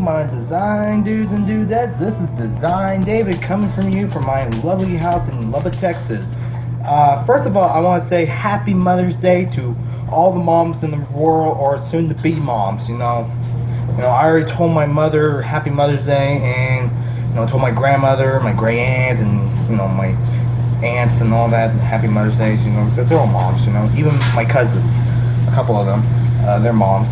my design dudes and dudettes. This is Design David coming from you from my lovely house in Lubbock, Texas. First of all, I want to say Happy Mother's Day to all the moms in the world, or soon-to-be moms. I already told my mother Happy Mother's Day, and told my grandmother, my great aunt, and my aunts and all that Happy Mother's Day. Because they're all moms. Even my cousins, a couple of them, they're moms.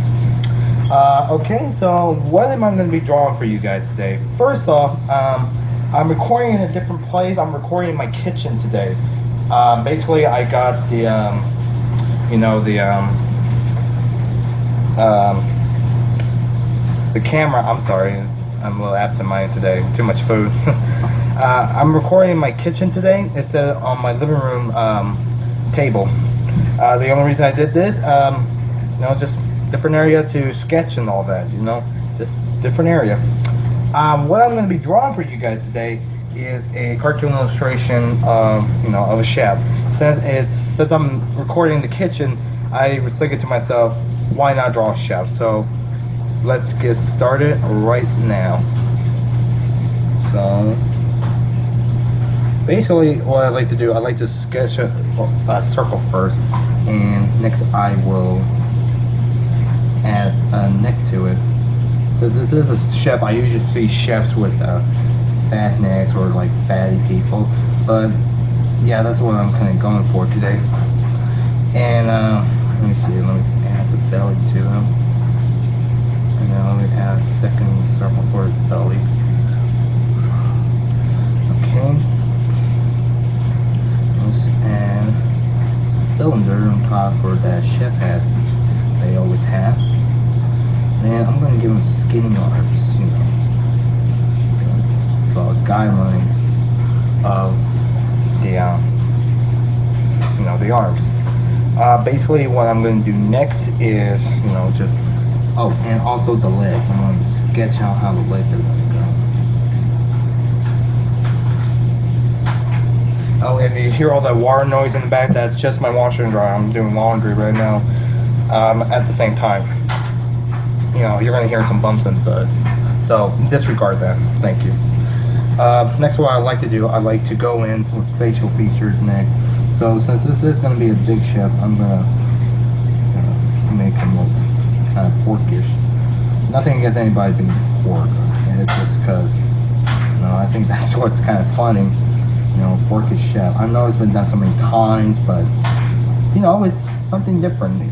Okay, so what am I going to be drawing for you guys today? First off, I'm recording in a different place. I'm recording in my kitchen today. Basically, I got the camera. I'm sorry, I'm a little absent-minded today. Too much food. I'm recording in my kitchen today instead of on my living room table. The only reason I did this, just different area to sketch and all that, just different area. What I'm going to be drawing for you guys today is a cartoon illustration of a chef. Since I'm recording in the kitchen, I was thinking to myself, why not draw a chef? So let's get started right now. So basically, what I like to do, I like to sketch a circle first, and next I will add a neck to it. So this is a chef. I usually see chefs with fat necks or like fatty people, but yeah, that's what I'm kind of going for today. And let me see, let me add the belly to him, and then let me add a second circle for his belly. Okay, let's add cylinder on top for that chef hat they always have. And I'm going to give him skinny arms, draw a guideline of the arms. Basically, what I'm going to do next is, and also the legs. I'm going to sketch out how the legs are going to go. Oh, and you hear all that water noise in the back? That's just my washer and dryer. I'm doing laundry right now at the same time. You're going to hear some bumps and thuds. So disregard that. Thank you. Next, what I like to do, I like to go in with facial features next. So since this is going to be a big chef, I'm going to make him look kind of porkish. Nothing against anybody being pork. And it's just because, I think that's what's kind of funny. Porkish chef. I know it's been done so many times, but, it's something different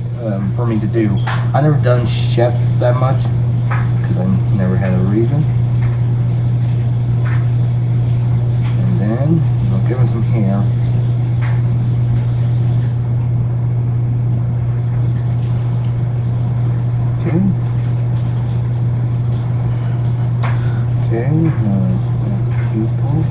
for me to do. I've never done chefs that much because I never had a reason. And then I'll give him some hair. Okay. That's pupil.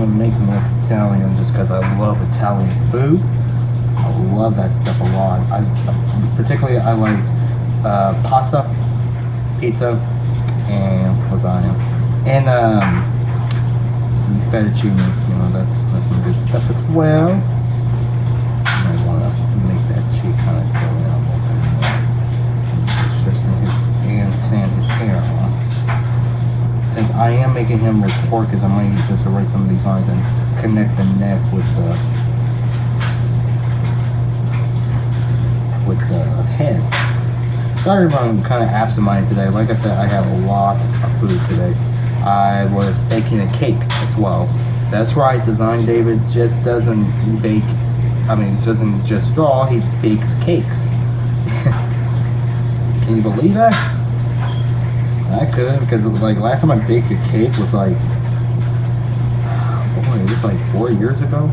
Make them like Italian just because I love Italian food. I love that stuff a lot. Particularly I like pasta, pizza, and lasagna, and fettuccine. That's some good stuff as well. I want to make that cheek kind of go in a little bit more. Just sand his hair on. Since I am making him with porkies, I might just erase some of these lines and connect the neck with the head. Sorry if I'm kind of absent-minded today. Like I said, I have a lot of food today. I was baking a cake as well. That's right, Design David just doesn't bake. Doesn't just draw. He bakes cakes. Can you believe that? I could, because like last time I baked a cake was like, it was like 4 years ago,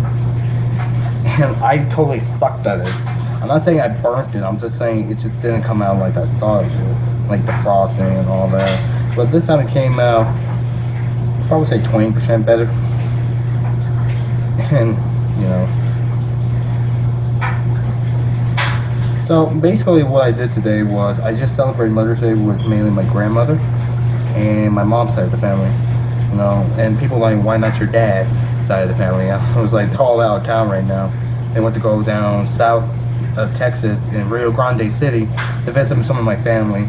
and I totally sucked at it. I'm not saying I burnt it, I'm just saying it just didn't come out like I thought it would, like the frosting and all that. But this time it came out, I'd probably say 20% better, and So basically what I did today was I just celebrated Mother's Day with mainly my grandmother and my mom's side of the family. You know, and people like, why not your dad side of the family? I was like, they're all out of town right now. They went to go down south of Texas in Rio Grande City to visit some of my family.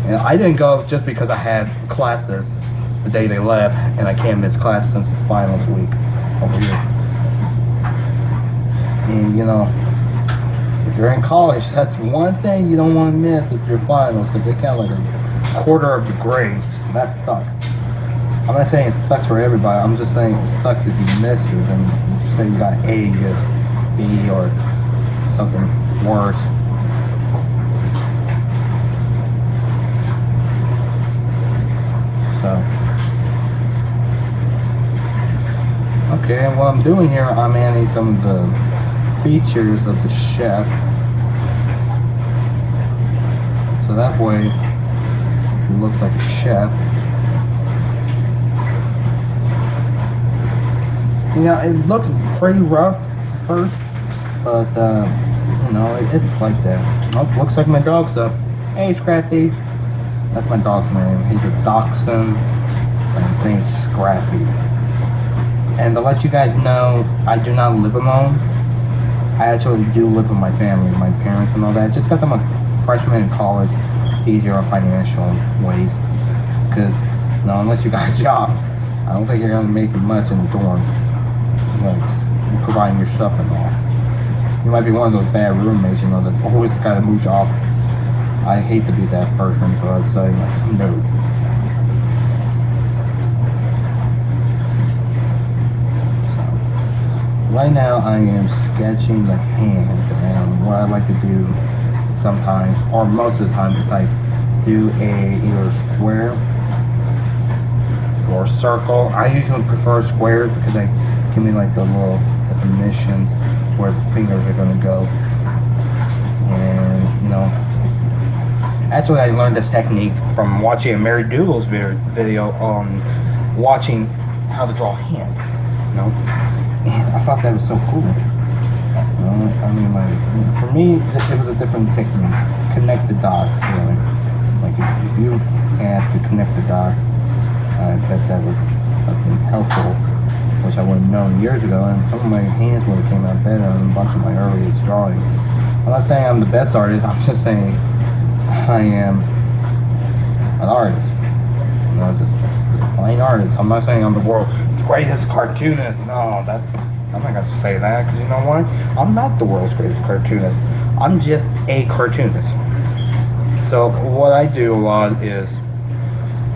And I didn't go just because I had classes the day they left, and I can't miss classes since it's finals week over here. And you know, if you're in college, that's one thing you don't want to miss is your finals, because they count like a quarter of your grade. That sucks. I'm not saying it sucks for everybody. I'm just saying it sucks if you miss it and say you got A, you get B, or something worse. So, okay, and what I'm doing here, I'm adding some of the features of the chef. So that way, it looks like a chef. You know, it looks pretty rough first, but you know, it's like that. Oh, looks like my dog's up. Hey, Scrappy. That's my dog's name. He's a dachshund, and his name is Scrappy. And to let you guys know, I do not live alone. I actually do live with my family, my parents and all that. Just because I'm a freshman in college, it's easier on financial ways. Because, you know, unless you got a job, I don't think you're going to make it much in the dorms. Like, providing your stuff and all. You might be one of those bad roommates, you know, that always got to mooch off. I hate to be that person, so I'd say, like, no. So, right now I am sketching the hands, and what I like to do sometimes, or most of the time, is like do either square or circle. I usually prefer squares because they give me like the little definitions where the fingers are going to go. And, you know, actually I learned this technique from watching a Mary Douglas video on watching how to draw hands, you know. And I thought that was so cool. I mean, like, for me, it was a different technique. Connect the dots, really. Like, if you had to connect the dots, I bet that was something helpful, which I would have known years ago, and some of my hands would have came out better than a bunch of my earliest drawings. I'm not saying I'm the best artist, I'm just saying I am an artist. You know, just a plain artist. I'm not saying I'm the world's greatest cartoonist. No, I'm not going to say that, because you know what? I'm not the world's greatest cartoonist. I'm just a cartoonist. So what I do a lot is,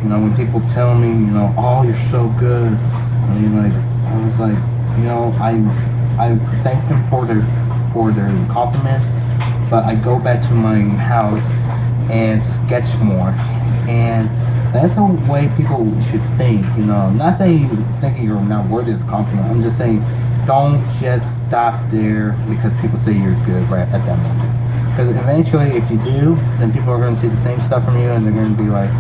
you know, when people tell me, you know, oh, you're so good, I mean, like, I was like, you know, I thank them for their compliment, but I go back to my house and sketch more. And that's a way people should think, you know. I'm not saying thinking you're not worthy of the compliment. I'm just saying don't just stop there because people say you're good right at that moment. Because eventually, if you do, then people are going to see the same stuff from you, and they're going to be like,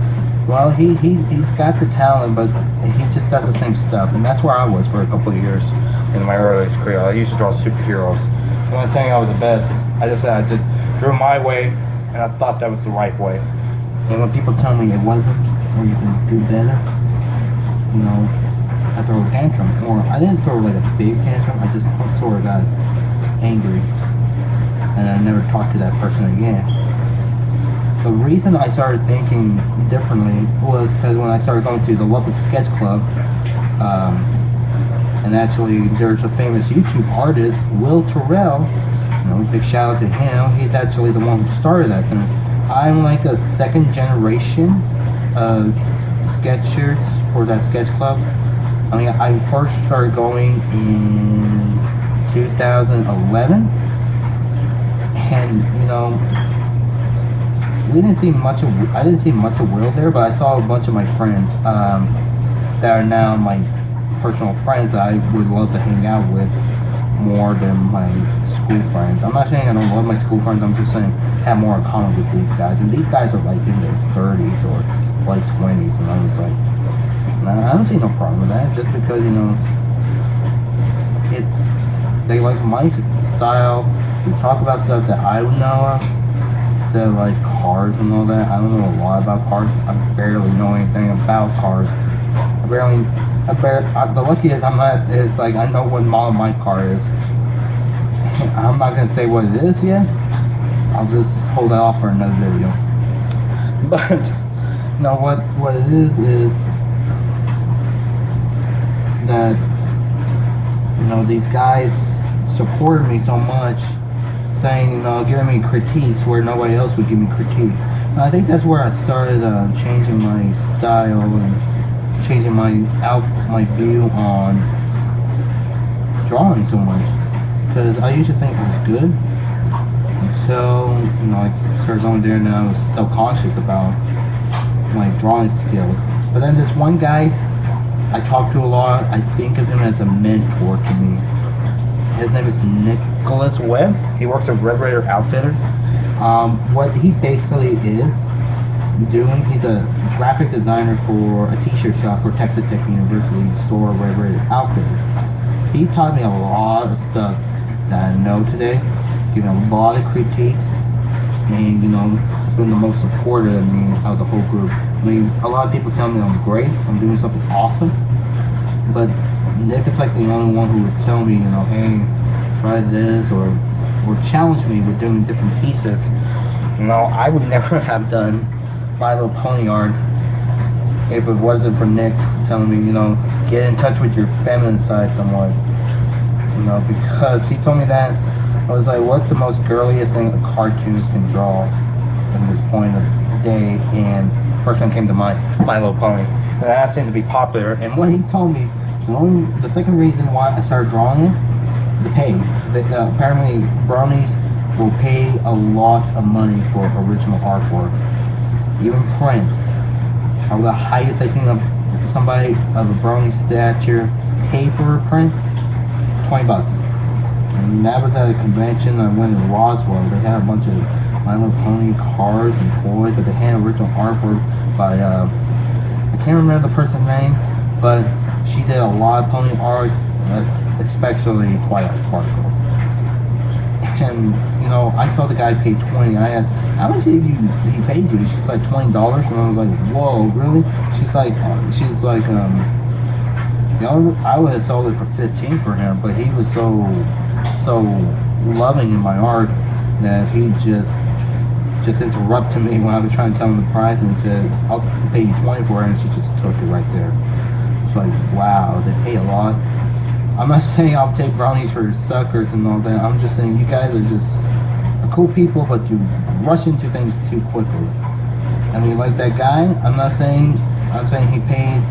well, he's got the talent, but he just does the same stuff. And that's where I was for a couple of years in my earliest career. I used to draw superheroes. I'm not saying I was the best. I just said I just drew my way, and I thought that was the right way. And when people tell me it wasn't, or you can do better, you know, I throw a tantrum. Or I didn't throw like a big tantrum, I just sort of got angry. And I never talked to that person again. The reason I started thinking differently was because when I started going to the Lubbock Sketch Club, and actually there's a famous YouTube artist, Will Terrell, you know, big shout out to him, he's actually the one who started that thing. I'm like a second generation of sketchers for that sketch club. I mean, I first started going in 2011, and you know, I didn't see much of Will there, but I saw a bunch of my friends that are now my personal friends that I would love to hang out with more than my school friends. I'm not saying I don't love my school friends, I'm just saying have more in common with these guys. And these guys are like in their 30s or late 20s, and I was like, nah, I don't see no problem with that, just because, you know, they like my style. We talk about stuff that I would know of, instead of like cars and all that. I don't know a lot about cars. I barely know anything about cars. I the luckiest I'm at is like I know what model my car is. I'm not gonna say what it is yet. I'll just hold that off for another video. But no, what it is that these guys supported me so much, saying giving me critiques where nobody else would give me critiques. And I think that's where I started changing my style and changing my view on drawing so much, because I used to think it was good until I started going there and I was self-conscious about my drawing skills. But then this one guy I talk to a lot, I think of him as a mentor to me. His name is Nicholas Webb. He works at Red Raider Outfitter. What he basically is doing, he's a graphic designer for a t-shirt shop for Texas Tech University store, Red Raider Outfitter. He taught me a lot of stuff that I know today, giving a lot of critiques, and it's been the most supportive of me out of the whole group. I mean, a lot of people tell me I'm great, I'm doing something awesome, but Nick is like the only one who would tell me, hey, try this, or challenge me with doing different pieces. I would never have done My Little Pony art if it wasn't for Nick telling me, get in touch with your feminine side somewhat. Because he told me that, I was like, what's the most girliest thing a cartoonist can draw at this point of the day? And first one came to mind, My Little Pony. And that seemed to be popular. And what he told me, the second reason why I started drawing it, the pay. Apparently, bronies will pay a lot of money for original artwork. Even prints. The highest I've seen of somebody of a brony stature pay for a print, $20. And that was at a convention I went in Roswell. They had a bunch of My Little Pony cars and toys, but they had original artwork by, I can't remember the person's name, but she did a lot of pony art, especially Twilight Sparkle. And, I saw the guy pay 20. I asked, how much did he paid you? She's like, $20. And I was like, whoa, really? She's like, I would have sold it for 15 for him, but he was so loving in my art that he just interrupted me when I was trying to tell him the price, and said, I'll pay you 20 for it, and she just took it right there. It's like, wow, they pay a lot. I'm not saying I'll take brownies for suckers and all that. I'm just saying you guys are just cool people, but you rush into things too quickly. I mean, like that guy, I'm saying he paid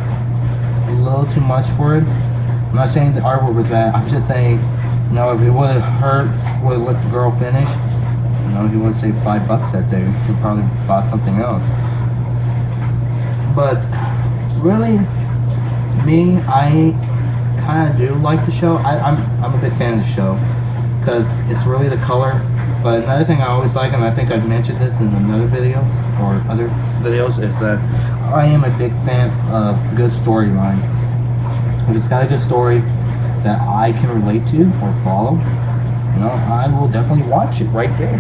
a little too much for it. I'm not saying the artwork was bad. I'm just saying, if it would have hurt, would have let the girl finish, he would have saved $5 that day. He probably bought something else. But really, me, I kind of do like the show. I'm a big fan of the show because it's really the color. But another thing I always like, and I think I've mentioned this in another video or other videos, is that I am a big fan of good storyline. If it's got a good story that I can relate to or follow, I will definitely watch it right there.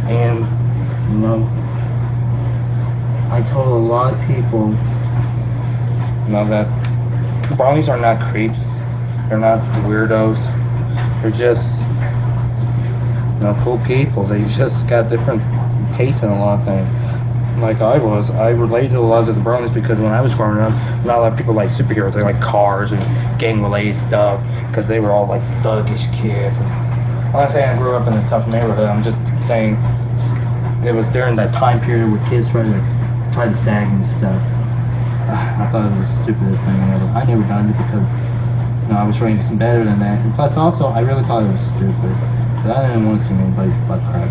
And I told a lot of people that brownies are not creeps, they're not weirdos, they're just cool people. They just got different tastes in a lot of things. Like I related to a lot of the brownies because when I was growing up, not a lot of people like superheroes. They like cars and gang-related stuff because they were all like thuggish kids. I'm not saying I grew up in a tough neighborhood. I'm just saying it was during that time period where kids tried to sag and stuff. I thought it was the stupidest thing ever. I never done it because I was raised better than that. And plus, also, I really thought it was stupid. But I didn't want to see anybody butt crack.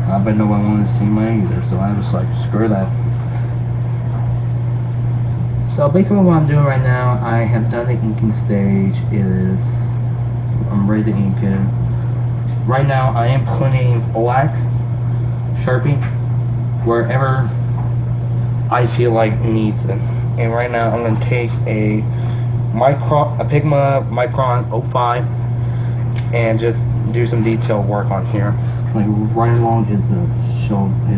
I bet no one wanted to see mine either, so I was like, screw that. So basically what I'm doing right now, I have done the inking stage. I'm ready to ink it. Right now I am putting black Sharpie wherever I feel like needs it. And right now I'm going to take a Pigma Micron 05 and just do some detail work on here. Like right along his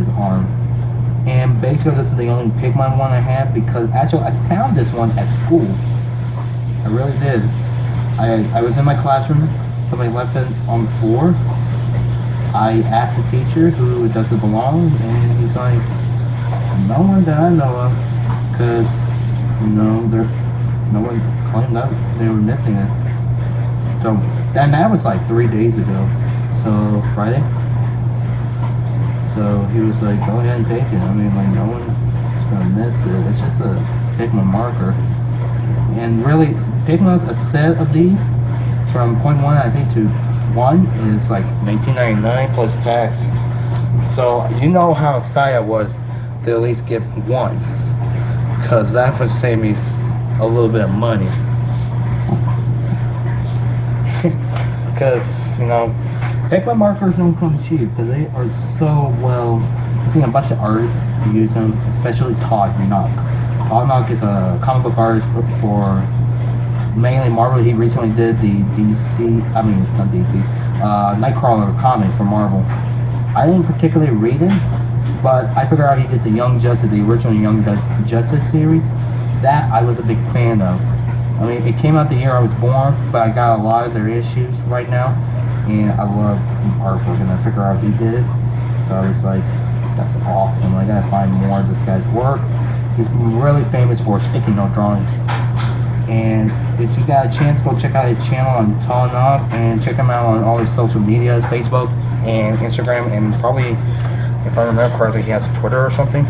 arm. And basically this is the only Pigmon one I have, because actually I found this one at school. I really did. I was in my classroom, somebody left it on the floor. I asked the teacher who does it belong, and he's like, no one that I know of, because, no one claimed that they were missing it. So, and that was like 3 days ago, so Friday. So he was like, go ahead and take it. I mean, like, no one's gonna miss it. It's just a Pigmon marker. And really, Pigmon's a set of these from 0.1, I think, to 1 is like $19.99 plus tax. So you know how excited I was to at least get one, because that would save me a little bit of money. Because, Pigmon markers don't come cheap, because they are so well. I've seen a bunch of artists use them, especially Todd Knock. Todd Knock is a comic book artist for mainly Marvel. He recently did the Nightcrawler comic for Marvel. I didn't particularly read it, but I figured out he did the Young Justice, the original Young Justice series. That I was a big fan of. I mean, it came out the year I was born, but I got a lot of their issues right now, and I love the artwork, and I figured out he did it. So I was like, that's awesome. I gotta find more of this guy's work. He's really famous for sticky note drawing. And if you got a chance, go check out his channel on Tall Enough, and check him out on all his social medias, Facebook and Instagram, and probably, if I remember correctly, he has Twitter or something.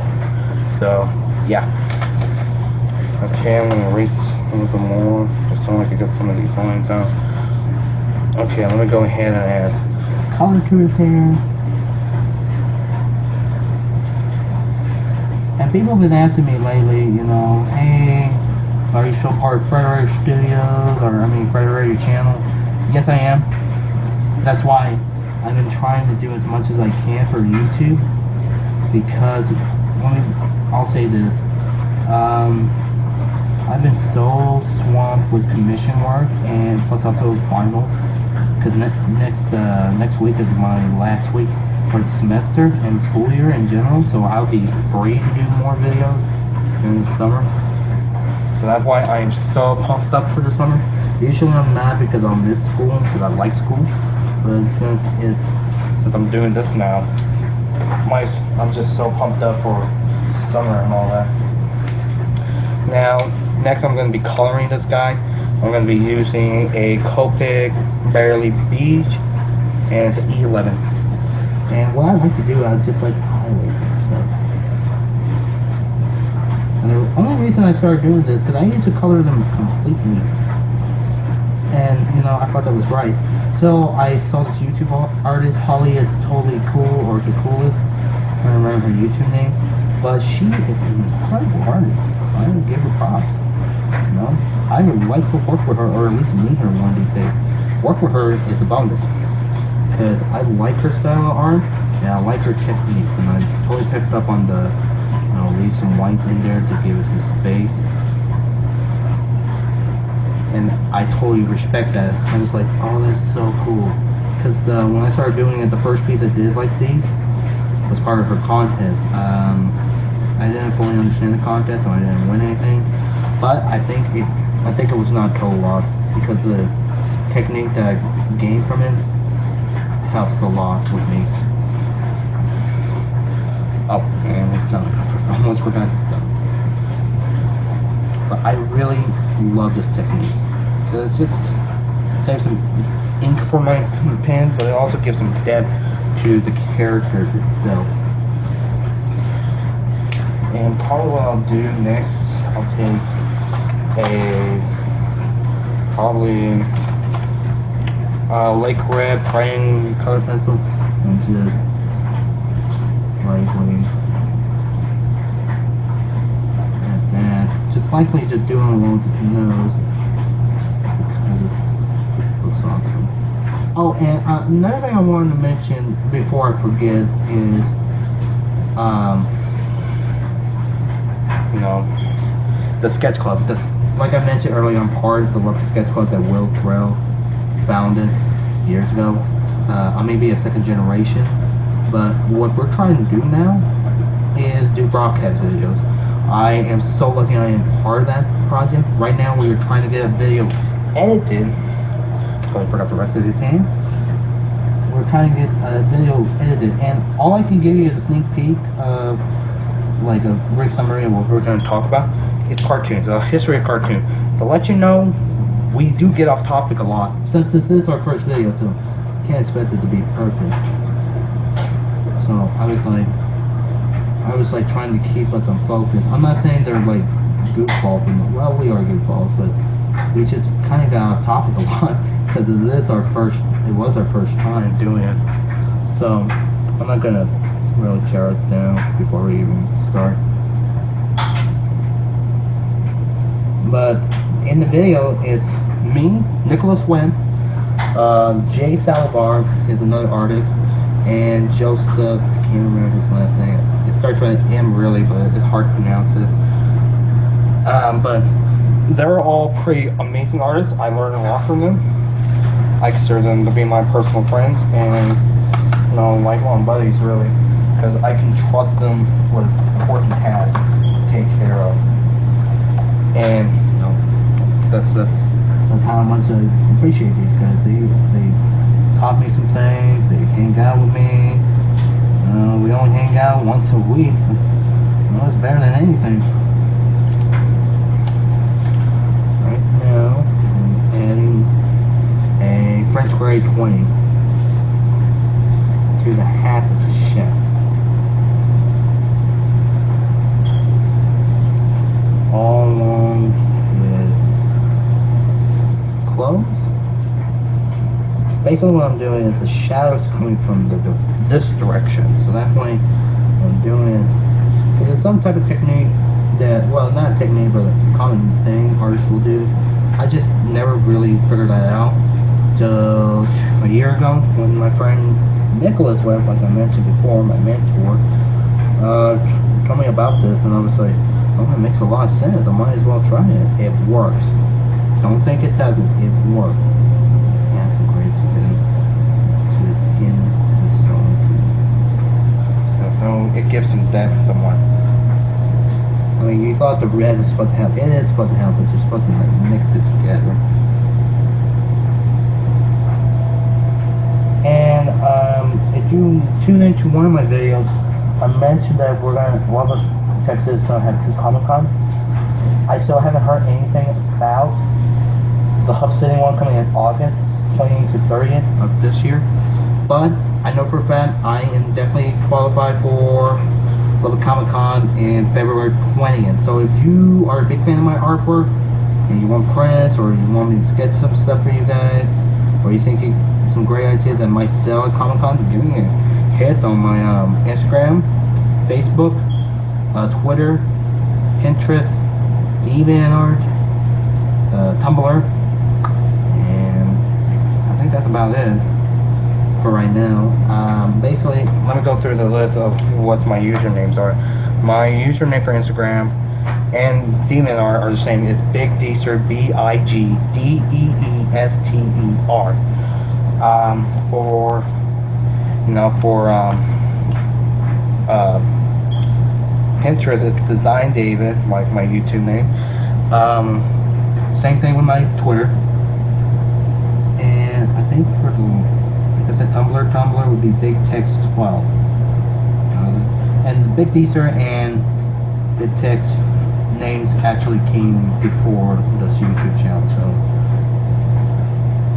So, yeah. Okay, I'm gonna erase a little bit more, just so I can get some of these lines out. Okay, let me go ahead and add color to his hair. And people have been asking me lately, hey, are you still part of Frederator Studios, or Frederator Channel? Yes, I am. That's why I've been trying to do as much as I can for YouTube, because I'll say this, I've been so swamped with commission work, and plus also finals, because next week is my last week for the semester and school year in general, so I'll be free to do more videos during the summer. So that's why I am so pumped up for the summer. Usually I'm not, because I'll miss school, because I like school, but since I'm doing this now, I'm just so pumped up for summer and all that. Now, next I'm going to be coloring this guy. I'm going to be using a Copic Barely Beige, and it's an E11. And what I like to do, I just like highlights and stuff. And the only reason I started doing this, because I used to color them completely. And, I thought that was right. So I saw this YouTube artist, Holly is Totally Cool, or The Coolest. I don't remember her YouTube name. But she is an incredible artist. I would give her props. I would like to work with her, or at least meet her one of these days. Work with her is a bonus, because I like her style of art, and I like her techniques, and I totally picked up on the, leave some white in there to give it some space. And I totally respect that. I was like, oh, that's so cool. Because when I started doing it, the first piece I did like these was part of her contest. I didn't fully understand the contest, so I didn't win anything. But I think it was not a total loss, because the technique that I gained from it helps a lot with me. Oh, and it's done. I almost forgot this stuff. But I really love this technique, because it just saves some ink for my pen, but it also gives some depth to the character itself. And probably what I'll do next, I'll take Lake Red Praying color pencil and just lightly like that. Just lightly just doing along his nose, because it looks awesome. Oh, and another thing I wanted to mention before I forget is the sketch club. Like I mentioned earlier, I'm part of the local sketch club that Will Terrell founded years ago. I may be a second generation, but what we're trying to do now is do broadcast videos. I am so lucky I am part of that project. Right now we are trying to get a video edited. Oh, I forgot the rest of his hand. We're trying to get a video edited, and all I can give you is a sneak peek of like a brief summary of what we're going to talk about. It's cartoons, a history of cartoon. To let you know, we do get off topic a lot. Since this is our first video, so can't expect it to be perfect. So I was like trying to keep us on focus. I'm not saying they're like goofballs, well, we are goofballs, but we just kind of got off topic a lot because it was our first time doing it. So I'm not gonna really tear us down before we even start. But in the video, it's me, Nicholas Wynn, Jay Salivar is another artist, and Joseph, I can't remember his last name. It starts with an M really, but it's hard to pronounce it. But they're all pretty amazing artists. I learned a lot from them. I consider them to be my personal friends and, you know, lifelong buddies really, because I can trust them with important tasks to take care of. And, you know, that's how much I appreciate these guys. They taught me some things. They hang out with me. We only hang out once a week. You know, it's better than anything. Right now, I'm adding a French grade 20 to the hat of the chef. All along his clothes. Basically what I'm doing is the shadows coming from this direction. So that's why I'm doing it. There's some type of technique that, well, not a technique, but a common thing artists will do. I just never really figured that out till a year ago when my friend Nicholas Webb, like I mentioned before, my mentor, told me about this, and I was like, oh, it makes a lot of sense. I might as well try it. It works. Don't think it doesn't. It works. Yeah, some great to the skin, to the stone. So it gives some depth somewhat. I mean, you thought the red was supposed to help. It is supposed to help, but you're supposed to like mix it together. And if you tune into one of my videos, I mentioned that one of Texas is going to have 2 Comic-Con. I still haven't heard anything about the Hub City one coming in August 20th to 30th of this year. But I know for a fact I am definitely qualified for Love Comic-Con in February 20th. So if you are a big fan of my artwork and you want prints, or you want me to sketch some stuff for you guys, or you think some great ideas that might sell at Comic-Con, give me a hit on my Instagram, Facebook, Twitter, Pinterest, DeviantArt, Tumblr, and I think that's about it for right now. Basically, let me go through the list of what my usernames are. My username for Instagram and DeviantArt are the same. It's Big Deeser, BigDeester. For Pinterest, it's Dezign David, like my YouTube name. Same thing with my Twitter. And I think for like I said, Tumblr would be Big Text 12. And Big Deezer and Big Text names actually came before this YouTube channel. So,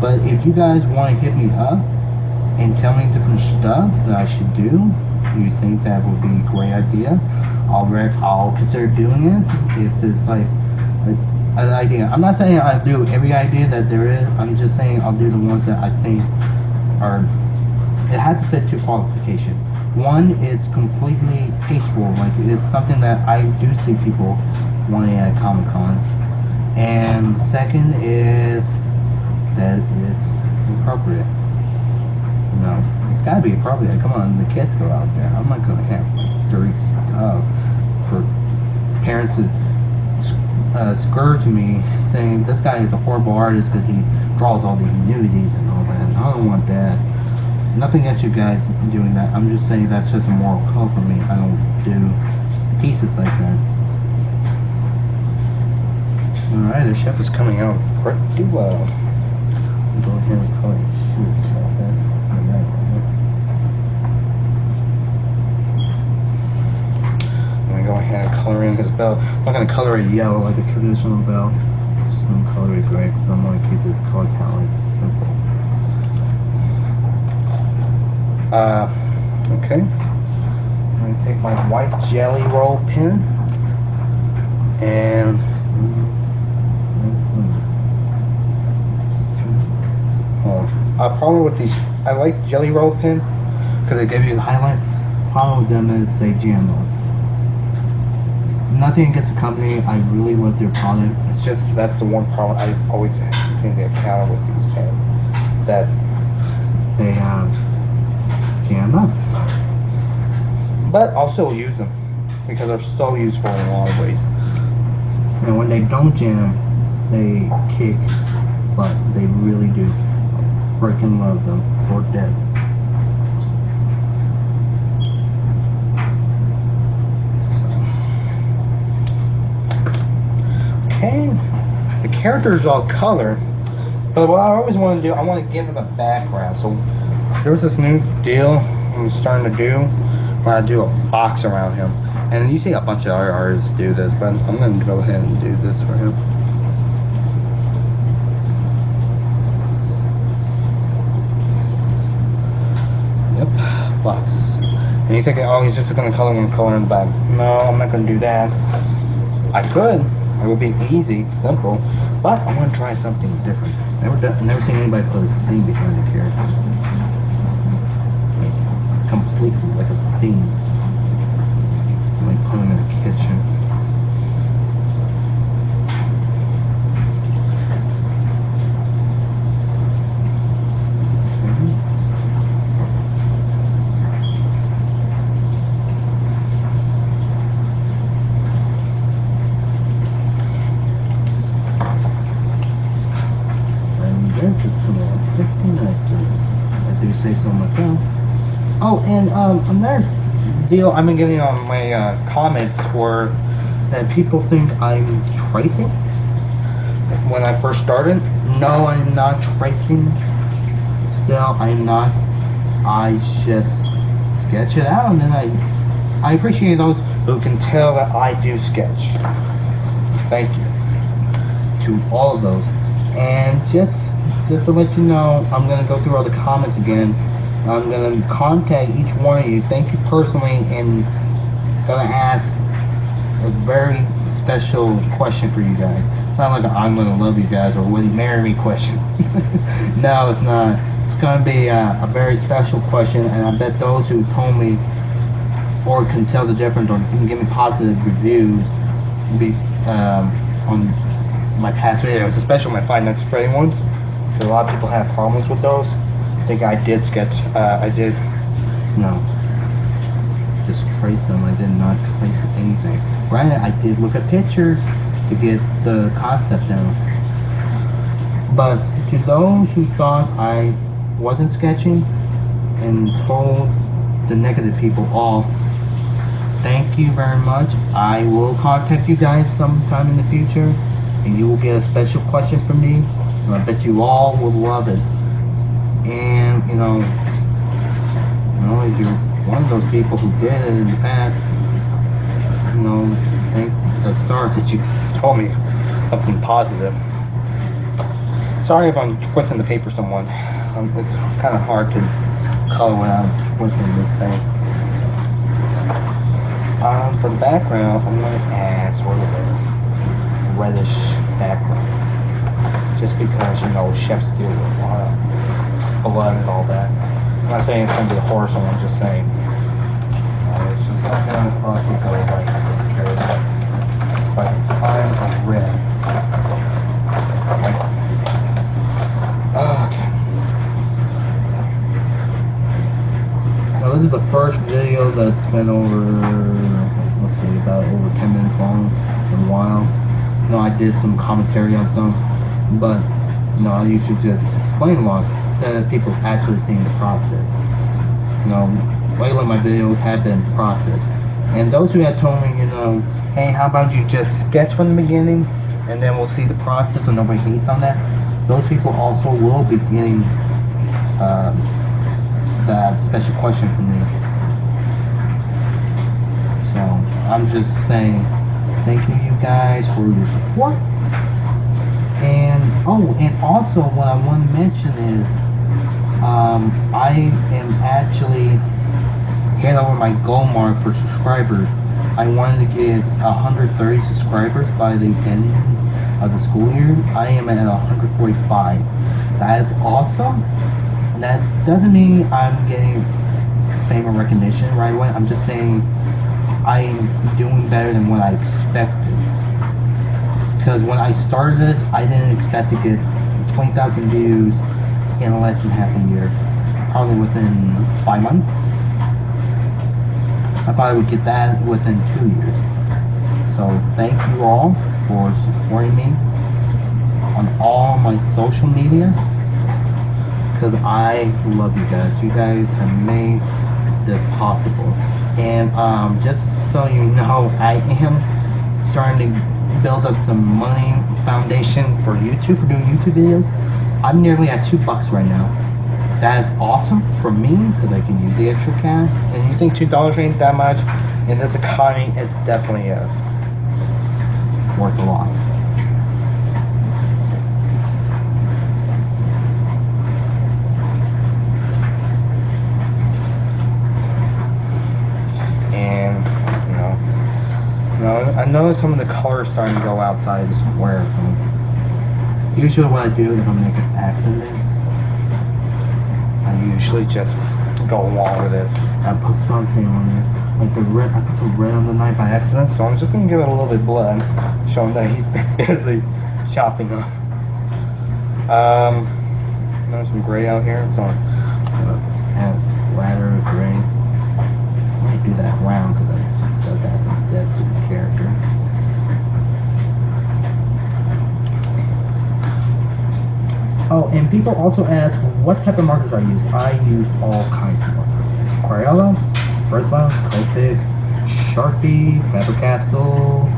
but if you guys want to hit me up and tell me different stuff that I should do, you think that would be a great idea, I'll consider doing it. If it's like an idea, I'm not saying I'll do every idea that there is. I'm just saying I'll do the ones that I think are. It has to fit 2 qualifications. One is completely tasteful, like it's something that I do see people wanting at Comic Cons, and second is that it's appropriate. No, it's gotta be appropriate. Come on, the kids go out there. I'm not gonna have dirty stuff for parents to scourge me saying this guy is a horrible artist because he draws all these nudities and all that. I don't want that. Nothing against you guys doing that. I'm just saying that's just a moral code for me. I don't do pieces like that. Alright, the chef is coming out pretty well. Go ahead and color his shoes like that. I'm gonna go ahead and color in his belt. I'm not gonna color it yellow like a traditional belt. Just gonna color it gray because I'm gonna keep this color palette simple. Okay. I'm gonna take my white jelly roll pen and problem with these, I like jelly roll pens because they give you the highlight. Problem with them is they jam on. Nothing against the company, I really love their product. It's just that's the one problem I always seem to encounter with these pens. Is that they jam up. But I'll still use them because they're so useful in a lot of ways. And when they don't jam, they kick, but they really do. Freaking love them for death. So. Okay, the characters all color, but what I always want to do, I want to give them a background. So there was this new deal I'm starting to do where I do a box around him, and you see a bunch of other artists do this, but I'm going to go ahead and do this for him. Box. And you're thinking, oh, he's just going to color one color in the back. No, I'm not going to do that. I could. It would be easy, simple, but I want to try something different. Never seen anybody put a scene behind the character. Like, completely like a scene. Like put him in the kitchen. Oh, and another deal I've been getting on my comments were that people think I'm tracing when I first started. No, I'm not tracing. Still, I'm not. I just sketch it out, and then I appreciate those who can tell that I do sketch. Thank you to all of those. And just to let you know, I'm gonna go through all the comments again. I'm going to contact each one of you, thank you personally, and going to ask a very special question for you guys. It's not like a, I'm going to love you guys or will you marry me question. No, it's not. It's going to be a very special question, and I bet those who told me or can tell the difference or can give me positive reviews on my past videos, especially my Five Nights at Freddy ones, because a lot of people have problems with those. I think I did sketch, no, just trace them. I did not trace anything. Granted, I did look at pictures to get the concept down. But to those who thought I wasn't sketching and told the negative people off, thank you very much. I will contact you guys sometime in the future, and you will get a special question from me. And I bet you all will love it. And if you're one of those people who did it in the past, thank the stars that you told me something positive. Sorry if I'm twisting the paper somewhat. It's kind of hard to color without twisting this thing. For the background, I'm going to add sort of a reddish background. Just because, chefs deal with a lot of blood and all that. I'm not saying it's going to be a horror, so I'm just saying. It's just not going to fucking go like this character. If I can find a red. Okay. Now this is the first video that's been over, let's see, about over 10 minutes long in a while. I did some commentary on some, but I usually just explain a lot. instead of people actually seeing the process. You know, lately my videos have been processed. And those who have told me, you know, hey, how about you just sketch from the beginning and then we'll see the process so nobody hates on that, those people also will be getting that special question from me. So I'm just saying thank you guys for your support. And and also what I want to mention is I am actually hit over my goal mark for subscribers. I wanted to get 130 subscribers by the end of the school year. I am at 145. That is awesome. That doesn't mean I'm getting fame or recognition right away. I'm just saying I'm doing better than what I expected. Because when I started this, I didn't expect to get 20,000 views in less than half a year. Probably within 5 months. I thought I would get that within 2 years. So thank you all for supporting me on all my social media. Because I love you guys. You guys have made this possible. And just so you know, I am starting to build up some money foundation for YouTube, for doing YouTube videos. I'm nearly at $2 right now. That is awesome for me because I can use the extra cash. And you think $2 ain't that much? In this economy, it definitely is. Worth a lot. I noticed some of the colors starting to go outside the square. Usually what I do if I make an accident, I usually just go along with it. I put something on it. Like the red, I put some red on the knife by accident, so I'm just going to give it a little bit of blood, showing that he's busy chopping up. There's some gray out here. It's on has splatter of gray. I might do that round because it does have some depth to the character. Oh, and people also ask what type of markers I use. I use all kinds of markers. Crayola, First One, Copic, Sharpie, Faber-Castell.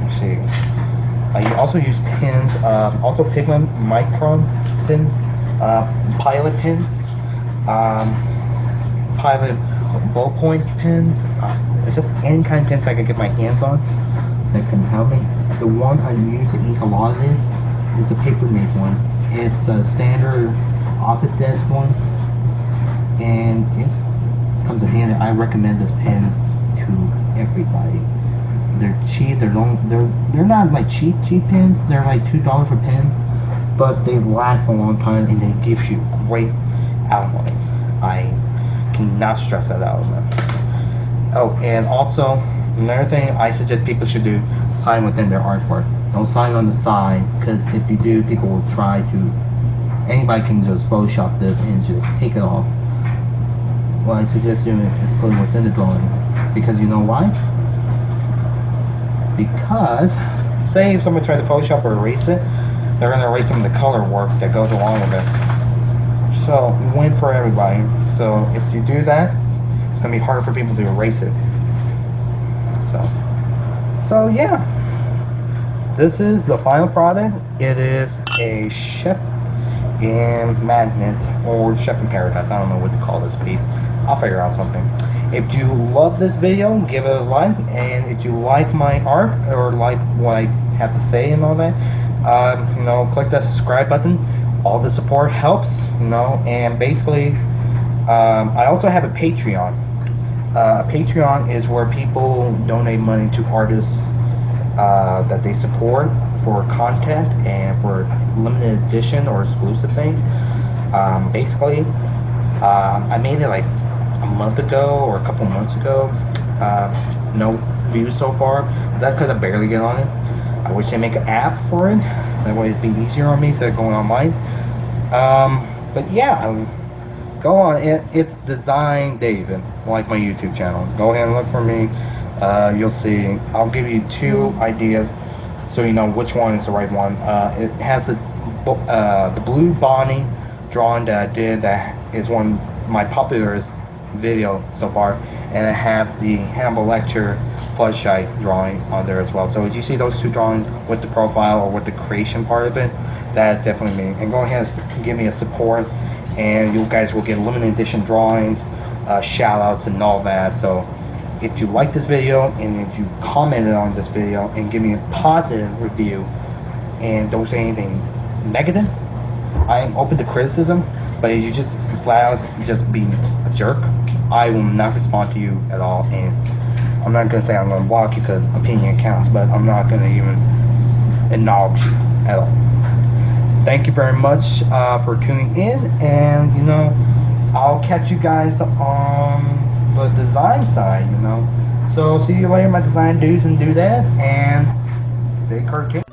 Let's see. I also use pins, also Pigment Micron pins, Pilot pins, Pilot ballpoint pins. It's just any kind of pins I can get my hands on that can help me. The one I use to ink a lot of it is the Papermate one. It's a standard office desk one, and it comes in handy. I recommend this pen to everybody. They're cheap. They're not like cheap pens. They're like $2 a pen, but they last a long time and they give you great outlines. I cannot stress that out enough. Oh, and also another thing I suggest people should do: sign within their artwork. Don't sign on the side, because if you do, people will try to. Anybody can just Photoshop this and just take it off. What I suggest doing is putting within the drawing, because you know why? Because say if someone tried to Photoshop or erase it, they're going to erase some of the color work that goes along with it. So win for everybody. So if you do that, it's going to be harder for people to erase it. So yeah, this is the final product. It is a Chef in Madness or Chef in Paradise. I don't know what to call this piece. I'll figure out something. If you love this video, give it a like, and if you like my art or like what I have to say and all that, you know, click that subscribe button. All the support helps, you know. And basically, I also have a Patreon. Patreon is where people donate money to artists that they support for content and for limited edition or exclusive things. Basically, I made it like a month ago or a couple months ago. No views so far. That's because I barely get on it. I wish they make an app for it. That way it'd be easier on me instead of going online. But yeah, go on. It's Dezign David, like my YouTube channel. Go ahead and look for me. You'll see. I'll give you two ideas so you know which one is the right one. It has the blue Bonnie drawing that I did that is one of my popularest video so far, and I have the Hannibal Lecter Bloodshite drawing on there as well. So as you see those two drawings with the profile or with the creation part of it, that is definitely me. And go ahead and give me a support, and you guys will get limited edition drawings, shout outs and all that. So if you like this video and if you commented on this video and give me a positive review and don't say anything negative, I am open to criticism. But if you just flat out just being a jerk, I will not respond to you at all. And I'm not gonna say I'm gonna block you because opinion counts, but I'm not gonna even acknowledge you at all. Thank you very much for tuning in, and you know, I'll catch you guys on the design side, you know. So see you later, my design dudes and do that, and stay cartoon.